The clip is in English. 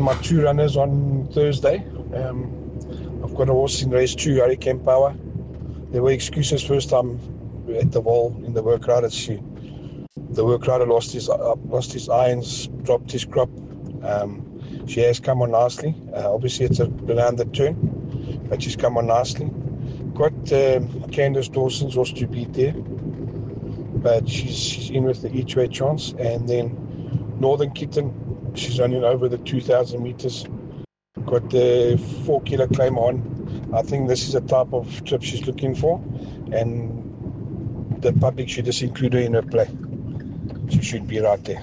My two runners on Thursday. I've got a horse in race 2, Hurricane Power. There were excuses first time at the wall in the work rider. The work rider lost his irons, dropped his crop. She has come on nicely. Obviously it's around the turn, but she's come on nicely. Got Candice Dawson's horse to beat there, but she's in with the each way chance. And then Northern Kitten, she's running over the 2,000 meters. Got the 4 kilo claim on. I think this is a type of trip she's looking for, and the public should just include her in her play. She should be right there.